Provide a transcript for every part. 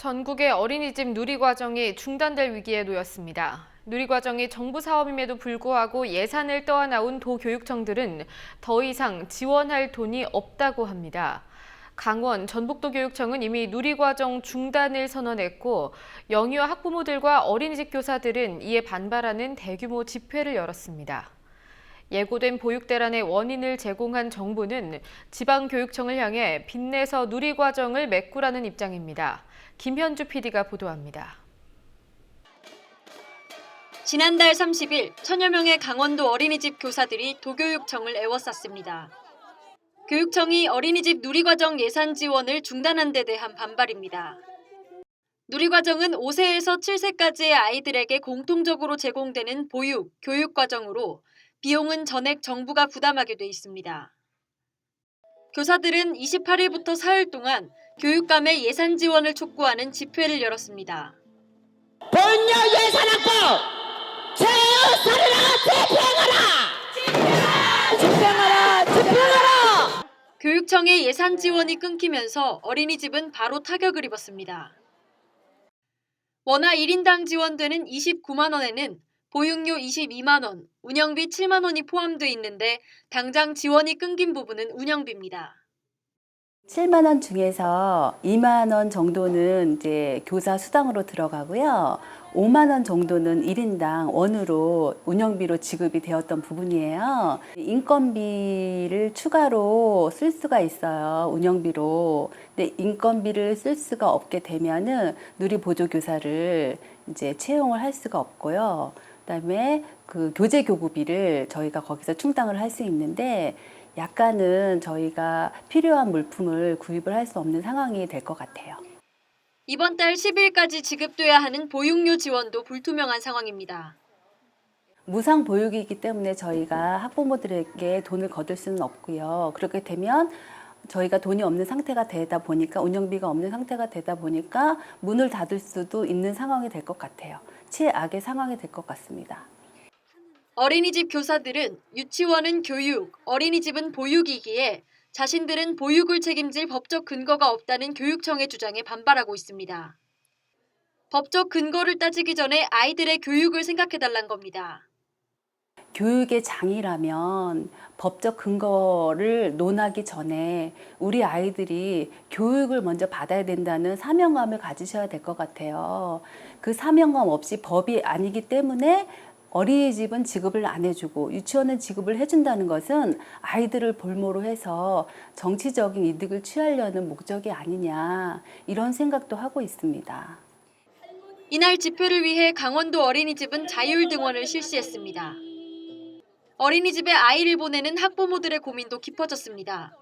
전국의 어린이집 누리과정이 중단될 위기에 놓였습니다. 누리과정이 정부 사업임에도 불구하고 예산을 떠안아온 도교육청들은 더 이상 지원할 돈이 없다고 합니다. 강원, 전북도교육청은 이미 누리과정 중단을 선언했고 영유아 학부모들과 어린이집 교사들은 이에 반발하는 대규모 집회를 열었습니다. 예고된 보육대란의 원인을 제공한 정부는 지방교육청을 향해 빚내서 누리과정을 메꾸라는 입장입니다. 김현주 PD가 보도합니다. 지난달 30일 천여 명의 강원도 어린이집 교사들이 도교육청을 에워쌌습니다. 교육청이 어린이집 누리과정 예산 지원을 중단한 데 대한 반발입니다. 누리과정은 5세에서 7세까지의 아이들에게 공통적으로 제공되는 보육, 교육과정으로 비용은 전액 정부가 부담하게 돼 있습니다. 교사들은 28일부터 사흘 동안 교육감의 예산 지원을 촉구하는 집회를 열었습니다. 본요 예산학법 집행하라! 집행하라! 교육청의 예산 지원이 끊기면서 어린이집은 바로 타격을 입었습니다. 원화 1인당 지원되는 29만 원에는 보육료 22만 원, 운영비 7만 원이 포함돼 있는데 당장 지원이 끊긴 부분은 운영비입니다. 7만 원 중에서 2만 원 정도는 이제 교사 수당으로 들어가고요. 5만 원 정도는 1인당 원으로 운영비로 지급이 되었던 부분이에요. 인건비를 추가로 쓸 수가 있어요. 운영비로. 근데 인건비를 쓸 수가 없게 되면은 누리보조교사를 이제 채용을 할 수가 없고요. 그다음에 그 교재 교구비를 저희가 거기서 충당을 할 수 있는데 약간은 저희가 필요한 물품을 구입을 할 수 없는 상황이 될 것 같아요. 이번 달 10일까지 지급돼야 하는 보육료 지원도 불투명한 상황입니다. 무상 보육이기 때문에 저희가 학부모들에게 돈을 거둘 수는 없고요. 그렇게 되면 저희가 돈이 없는 상태가 되다 보니까 운영비가 없는 상태가 되다 보니까 문을 닫을 수도 있는 상황이 될 것 같아요. 최악의 상황이 될 것 같습니다. 어린이집 교사들은 유치원은 교육, 어린이집은 보육이기에 자신들은 보육을 책임질 법적 근거가 없다는 교육청의 주장에 반발하고 있습니다. 법적 근거를 따지기 전에 아이들의 교육을 생각해달란 겁니다. 교육의 장이라면 법적 근거를 논하기 전에 우리 아이들이 교육을 먼저 받아야 된다는 사명감을 가지셔야 될 것 같아요. 그 사명감 없이 법이 아니기 때문에 어린이집은 지급을 안 해주고 유치원은 지급을 해준다는 것은 아이들을 볼모로 해서 정치적인 이득을 취하려는 목적이 아니냐 이런 생각도 하고 있습니다. 이날 집회를 위해 강원도 어린이집은 자율 등원을 실시했습니다. 어린이집에 아이를 보내는 학부모들의 고민도 깊어졌습니다.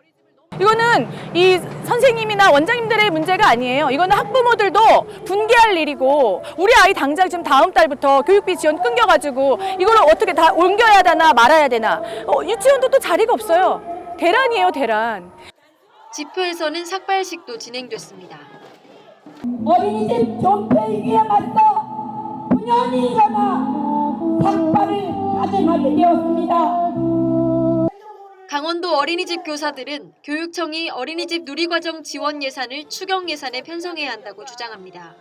이거는 이 선생님이나 원장님들의 문제가 아니에요. 이거는 학부모들도 분개할 일이고 우리 아이 당장 지금 다음 달부터 교육비 지원 끊겨가지고 이걸 어떻게 다 옮겨야 되나 말아야 되나. 유치원도 또 자리가 없어요. 대란이에요, 대란. 집회에서는 삭발식도 진행됐습니다. 어린이집 존폐위기에 맞서 9년이 일어나 삭발을 가정하게 되었습니다. 강원도 어린이집 교사들은 교육청이 어린이집 누리과정 지원 예산을 추경 예산에 편성해야 한다고 주장합니다.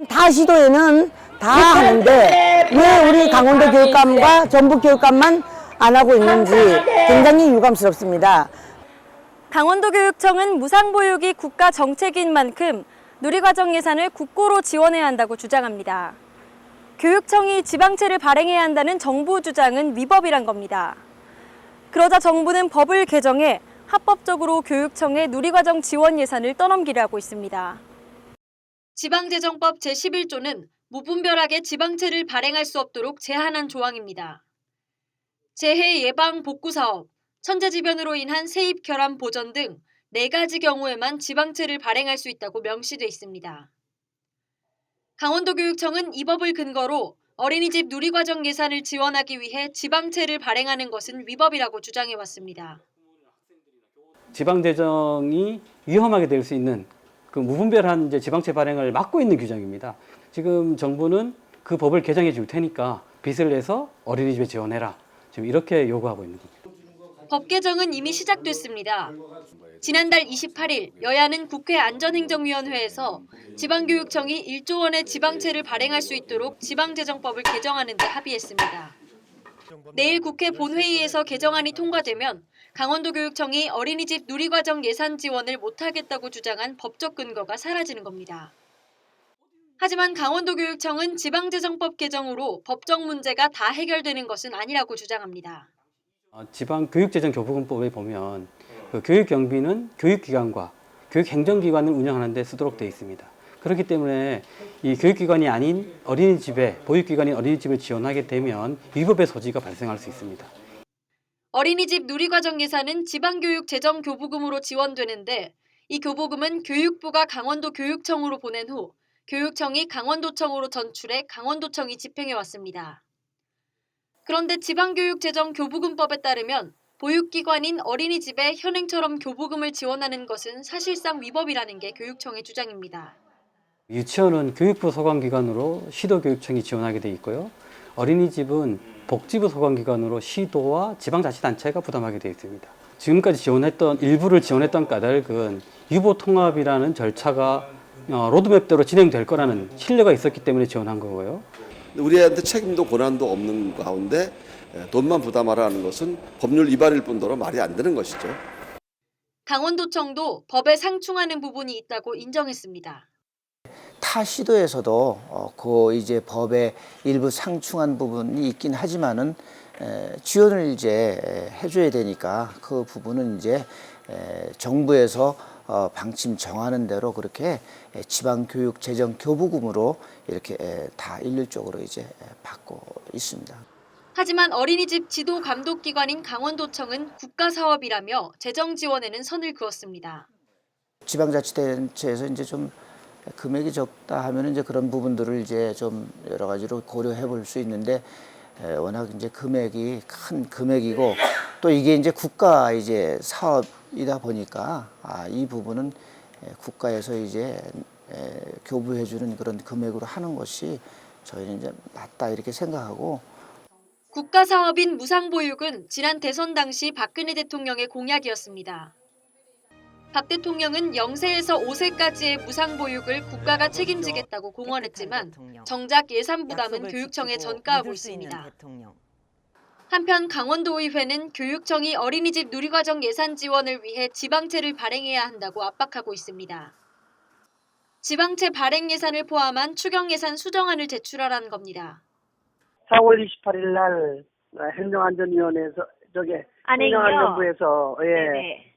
다 시도에는 다 하는데 왜 우리 강원도 교육감과 전북 교육감만 안 하고 있는지 굉장히 유감스럽습니다. 강원도 교육청은 무상보육이 국가 정책인 만큼 누리과정 예산을 국고로 지원해야 한다고 주장합니다. 교육청이 지방채를 발행해야 한다는 정부 주장은 위법이란 겁니다. 그러자 정부는 법을 개정해 합법적으로 교육청에 누리과정 지원 예산을 떠넘기려 하고 있습니다. 지방재정법 제11조는 무분별하게 지방채를 발행할 수 없도록 제한한 조항입니다. 재해 예방 복구 사업, 천재지변으로 인한 세입 결함 보전 등 4가지 경우에만 지방채를 발행할 수 있다고 명시돼 있습니다. 강원도 교육청은 이 법을 근거로 어린이집 누리과정 예산을 지원하기 위해 지방채를 발행하는 것은 위법이라고 주장해왔습니다. 지방재정이 위험하게 될 수 있는 그 무분별한 지방채 발행을 막고 있는 규정입니다. 지금 정부는 그 법을 개정해 줄 테니까 빚을 내서 어린이집에 지원해라. 지금 이렇게 요구하고 있는 겁니다. 법 개정은 이미 시작됐습니다. 지난달 28일 여야는 국회 안전행정위원회에서 지방교육청이 1조 원의 지방채를 발행할 수 있도록 지방재정법을 개정하는 데 합의했습니다. 내일 국회 본회의에서 개정안이 통과되면 강원도교육청이 어린이집 누리과정 예산 지원을 못하겠다고 주장한 법적 근거가 사라지는 겁니다. 하지만 강원도교육청은 지방재정법 개정으로 법적 문제가 다 해결되는 것은 아니라고 주장합니다. 지방교육재정교부금법에 보면 그 교육경비는 교육기관과 교육행정기관을 운영하는 데 쓰도록 되어 있습니다. 그렇기 때문에 이 교육기관이 아닌 어린이집에, 보육기관인 어린이집을 지원하게 되면 위법의 소지가 발생할 수 있습니다. 어린이집 누리과정 예산은 지방교육재정교부금으로 지원되는데 이 교부금은 교육부가 강원도 교육청으로 보낸 후 교육청이 강원도청으로 전출해 강원도청이 집행해왔습니다. 그런데 지방교육재정교부금법에 따르면 보육기관인 어린이집에 현행처럼 교부금을 지원하는 것은 사실상 위법이라는 게 교육청의 주장입니다. 유치원은 교육부 소관기관으로 시도교육청이 지원하게 돼 있고요. 어린이집은 복지부 소관기관으로 시도와 지방자치단체가 부담하게 되어 있습니다. 지금까지 일부를 지원했던 까닭은 유보통합이라는 절차가 로드맵대로 진행될 거라는 신뢰가 있었기 때문에 지원한 거고요. 우리한테 책임도 권한도 없는 가운데 돈만 부담하라는 것은 법률 위반일 뿐더러 말이 안 되는 것이죠. 강원도청도 법에 상충하는 부분이 있다고 인정했습니다. 타 시도에서도 그 이제 법에 일부 상충한 부분이 있긴 하지만은 지원을 이제 해줘야 되니까 그 부분은 이제 정부에서 방침 정하는 대로 그렇게 지방교육재정교부금으로 이렇게 다 일률적으로 이제 받고 있습니다. 하지만 어린이집 지도 감독기관인 강원도청은 국가사업이라며 재정 지원에는 선을 그었습니다. 지방자치단체에서 이제 좀 금액이 적다 하면 이제 그런 부분들을 이제 좀 여러 가지로 고려해 볼 수 있는데 워낙 이제 금액이 큰 금액이고 또 이게 이제 국가 이제 사업이다 보니까 이 부분은 국가에서 이제 교부해 주는 그런 금액으로 하는 것이 저희는 이제 맞다 이렇게 생각하고. 국가사업인 무상보육은 지난 대선 당시 박근혜 대통령의 공약이었습니다. 박 대통령은 0세에서 5세까지의 무상보육을 국가가 책임지겠다고 공언했지만 정작 예산 부담은 교육청에 전가하고 있습니다. 한편 강원도의회는 교육청이 어린이집 누리과정 예산 지원을 위해 지방채를 발행해야 한다고 압박하고 있습니다. 지방채 발행 예산을 포함한 추경 예산 수정안을 제출하라는 겁니다. 4월 28일 날 행정안전위원회에서 행정안전부에서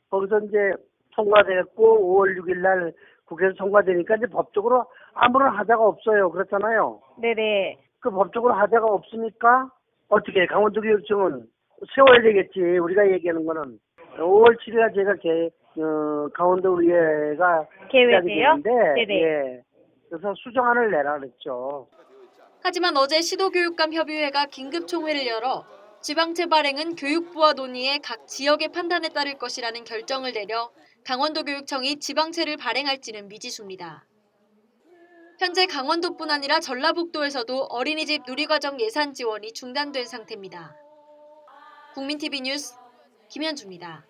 거기서 이제 통과됐고 5월 6일 날 국회에서 통과되니까 이제 법적으로 아무런 하자가 없어요. 그렇잖아요. 네네. 그 법적으로 하자가 없으니까 어떻게 강원도교육청은 세워야 되겠지. 우리가 얘기하는 거는 5월 7일에 제가 강원도의회가 계획이에요? 되는데 예. 그래서 수정안을 내라 그랬죠. 하지만 어제 시도교육감협의회가 긴급총회를 열어 지방채 발행은 교육부와 논의해 각 지역의 판단에 따를 것이라는 결정을 내려 강원도교육청이 지방채를 발행할지는 미지수입니다. 현재 강원도뿐 아니라 전라북도에서도 어린이집 누리과정 예산 지원이 중단된 상태입니다. 국민TV 뉴스 김현주입니다.